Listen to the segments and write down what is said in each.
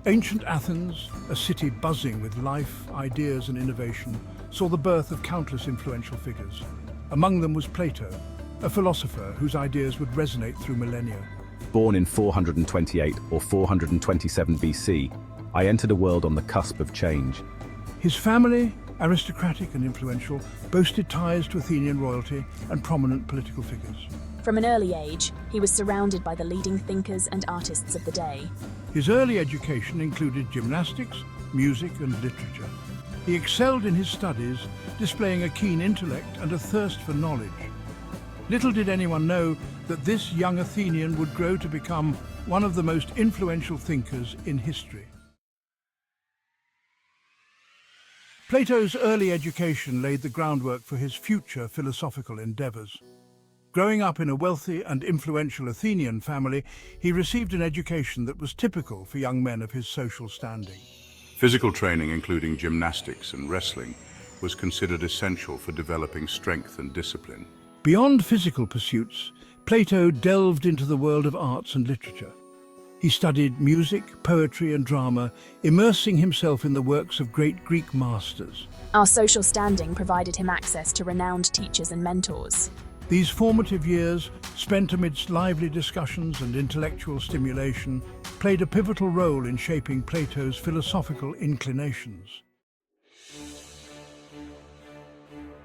Ancient Athens, a city buzzing with life, ideas and innovation, saw the birth of countless influential figures. Among them was Plato, a philosopher whose ideas would resonate through millennia. Born in 428 or 427 BC, I entered a world on the cusp of change. His family, aristocratic and influential, boasted ties to Athenian royalty and prominent political figures. From an early age, he was surrounded by the leading thinkers and artists of the day. His early education included gymnastics, music and literature. He excelled in his studies, displaying a keen intellect and a thirst for knowledge. Little did anyone know that this young Athenian would grow to become one of the most influential thinkers in history. Plato's early education laid the groundwork for his future philosophical endeavors. Growing up in a wealthy and influential Athenian family, he received an education that was typical for young men of his social standing. Physical training, including gymnastics and wrestling, was considered essential for developing strength and discipline. Beyond physical pursuits, Plato delved into the world of arts and literature. He studied music, poetry and drama, immersing himself in the works of great Greek masters. Our social standing provided him access to renowned teachers and mentors. These formative years, spent amidst lively discussions and intellectual stimulation, played a pivotal role in shaping Plato's philosophical inclinations.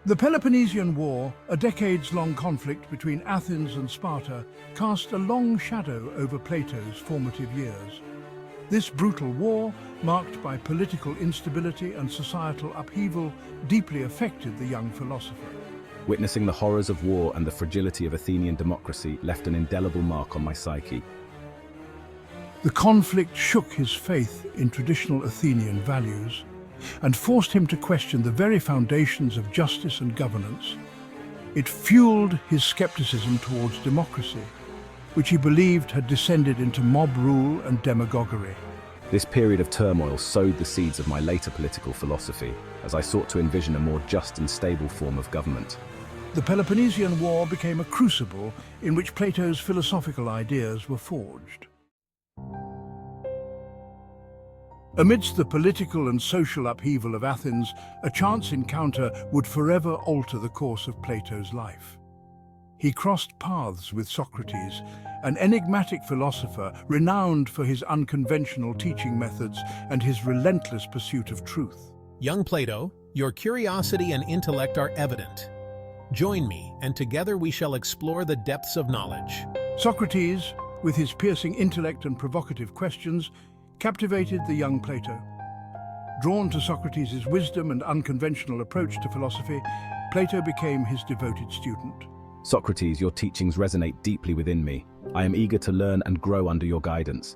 The Peloponnesian War, a decades-long conflict between Athens and Sparta, cast a long shadow over Plato's formative years. This brutal war, marked by political instability and societal upheaval, deeply affected the young philosopher. Witnessing the horrors of war and the fragility of Athenian democracy left an indelible mark on my psyche. The conflict shook his faith in traditional Athenian values and forced him to question the very foundations of justice and governance. It fueled his skepticism towards democracy, which he believed had descended into mob rule and demagoguery. This period of turmoil sowed the seeds of my later political philosophy, as I sought to envision a more just and stable form of government. The Peloponnesian War became a crucible in which Plato's philosophical ideas were forged. Amidst the political and social upheaval of Athens, a chance encounter would forever alter the course of Plato's life. He crossed paths with Socrates, an enigmatic philosopher renowned for his unconventional teaching methods and his relentless pursuit of truth. Young Plato, your curiosity and intellect are evident. Join me, and together we shall explore the depths of knowledge. Socrates, with his piercing intellect and provocative questions, captivated the young Plato. Drawn to Socrates' wisdom and unconventional approach to philosophy, Plato became his devoted student. Socrates, your teachings resonate deeply within me. I am eager to learn and grow under your guidance.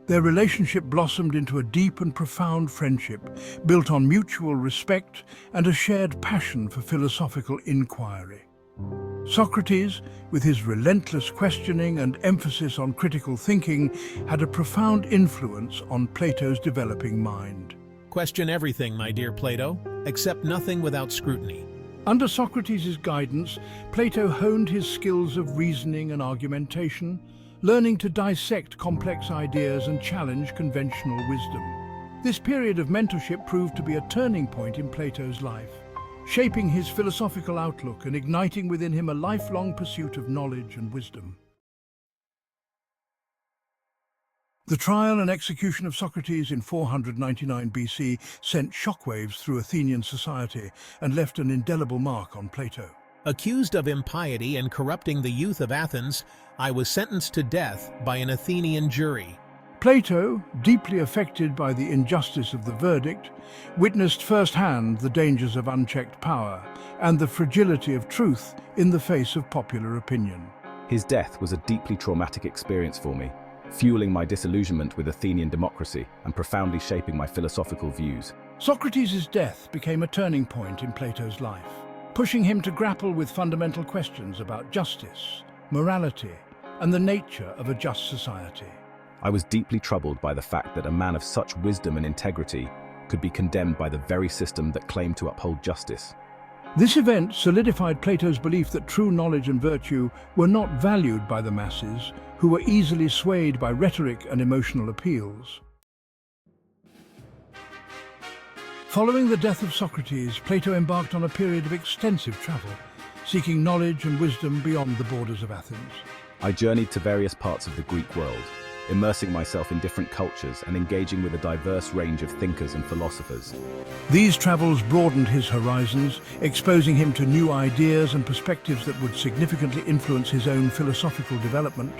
Their relationship blossomed into a deep and profound friendship, built on mutual respect and a shared passion for philosophical inquiry. Socrates, with his relentless questioning and emphasis on critical thinking, had a profound influence on Plato's developing mind. Question everything, my dear Plato. Accept nothing without scrutiny. Under Socrates' guidance, Plato honed his skills of reasoning and argumentation, learning to dissect complex ideas and challenge conventional wisdom. This period of mentorship proved to be a turning point in Plato's life, shaping his philosophical outlook and igniting within him a lifelong pursuit of knowledge and wisdom. The trial and execution of Socrates in 499 BC sent shockwaves through Athenian society and left an indelible mark on Plato. Accused of impiety and corrupting the youth of Athens, I was sentenced to death by an Athenian jury. Plato, deeply affected by the injustice of the verdict, witnessed firsthand the dangers of unchecked power and the fragility of truth in the face of popular opinion. His death was a deeply traumatic experience for me, fueling my disillusionment with Athenian democracy and profoundly shaping my philosophical views. Socrates' death became a turning point in Plato's life, pushing him to grapple with fundamental questions about justice, morality, and the nature of a just society. I was deeply troubled by the fact that a man of such wisdom and integrity could be condemned by the very system that claimed to uphold justice. This event solidified Plato's belief that true knowledge and virtue were not valued by the masses, who were easily swayed by rhetoric and emotional appeals. Following the death of Socrates, Plato embarked on a period of extensive travel, seeking knowledge and wisdom beyond the borders of Athens. I journeyed to various parts of the Greek world, immersing myself in different cultures and engaging with a diverse range of thinkers and philosophers. These travels broadened his horizons, exposing him to new ideas and perspectives that would significantly influence his own philosophical development.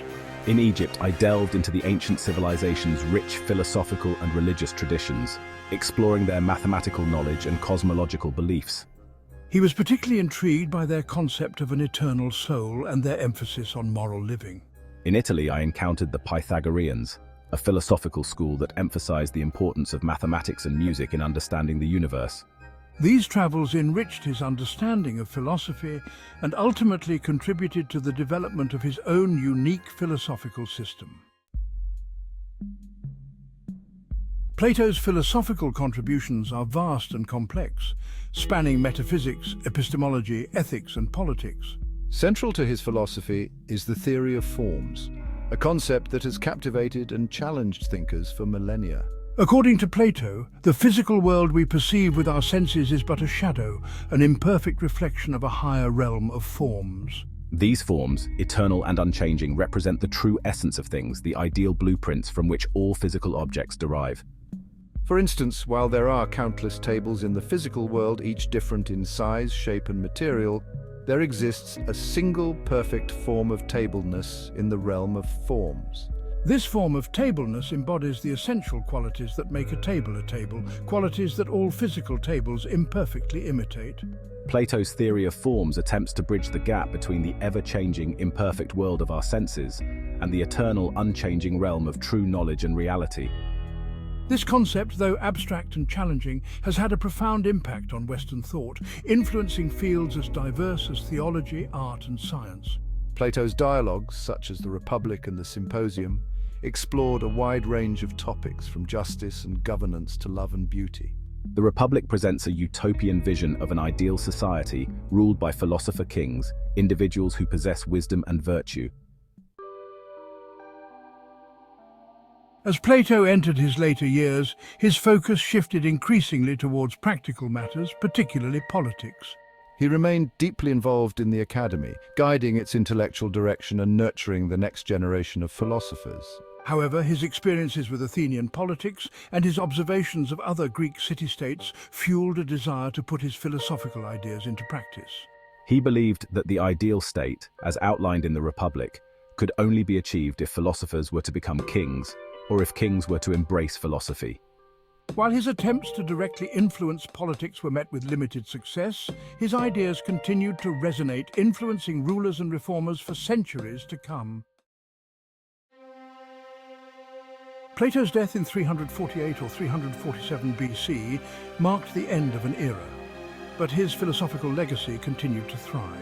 In Egypt, I delved into the ancient civilization's rich philosophical and religious traditions, exploring their mathematical knowledge and cosmological beliefs. He was particularly intrigued by their concept of an eternal soul and their emphasis on moral living. In Italy, I encountered the Pythagoreans, a philosophical school that emphasized the importance of mathematics and music in understanding the universe. These travels enriched his understanding of philosophy and ultimately contributed to the development of his own unique philosophical system. Plato's philosophical contributions are vast and complex, spanning metaphysics, epistemology, ethics, and politics. Central to his philosophy is the theory of forms, a concept that has captivated and challenged thinkers for millennia. According to Plato, the physical world we perceive with our senses is but a shadow, an imperfect reflection of a higher realm of forms. These forms, eternal and unchanging, represent the true essence of things, the ideal blueprints from which all physical objects derive. For instance, while there are countless tables in the physical world, each different in size, shape, and material, there exists a single perfect form of tableness in the realm of forms. This form of tableness embodies the essential qualities that make a table, qualities that all physical tables imperfectly imitate. Plato's theory of forms attempts to bridge the gap between the ever-changing, imperfect world of our senses and the eternal, unchanging realm of true knowledge and reality. This concept, though abstract and challenging, has had a profound impact on Western thought, influencing fields as diverse as theology, art, and science. Plato's dialogues, such as the Republic and the Symposium, explored a wide range of topics from justice and governance to love and beauty. The Republic presents a utopian vision of an ideal society ruled by philosopher kings, individuals who possess wisdom and virtue. As Plato entered his later years, his focus shifted increasingly towards practical matters, particularly politics. He remained deeply involved in the academy, guiding its intellectual direction and nurturing the next generation of philosophers. However, his experiences with Athenian politics and his observations of other Greek city-states fueled a desire to put his philosophical ideas into practice. He believed that the ideal state, as outlined in the Republic, could only be achieved if philosophers were to become kings, or if kings were to embrace philosophy. While his attempts to directly influence politics were met with limited success, his ideas continued to resonate, influencing rulers and reformers for centuries to come. Plato's death in 348 or 347 BC marked the end of an era, but his philosophical legacy continued to thrive.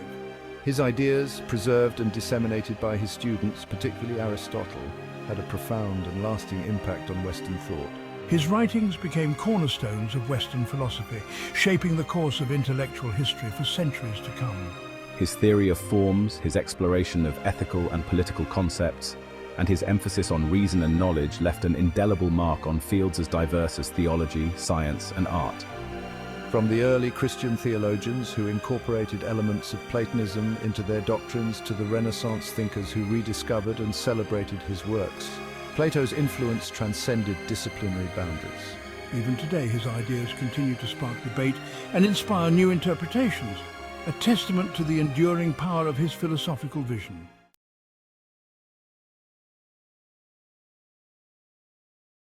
His ideas, preserved and disseminated by his students, particularly Aristotle, had a profound and lasting impact on Western thought. His writings became cornerstones of Western philosophy, shaping the course of intellectual history for centuries to come. His theory of forms, his exploration of ethical and political concepts, and his emphasis on reason and knowledge left an indelible mark on fields as diverse as theology, science, and art. From the early Christian theologians who incorporated elements of Platonism into their doctrines to the Renaissance thinkers who rediscovered and celebrated his works, Plato's influence transcended disciplinary boundaries. Even today, his ideas continue to spark debate and inspire new interpretations, a testament to the enduring power of his philosophical vision.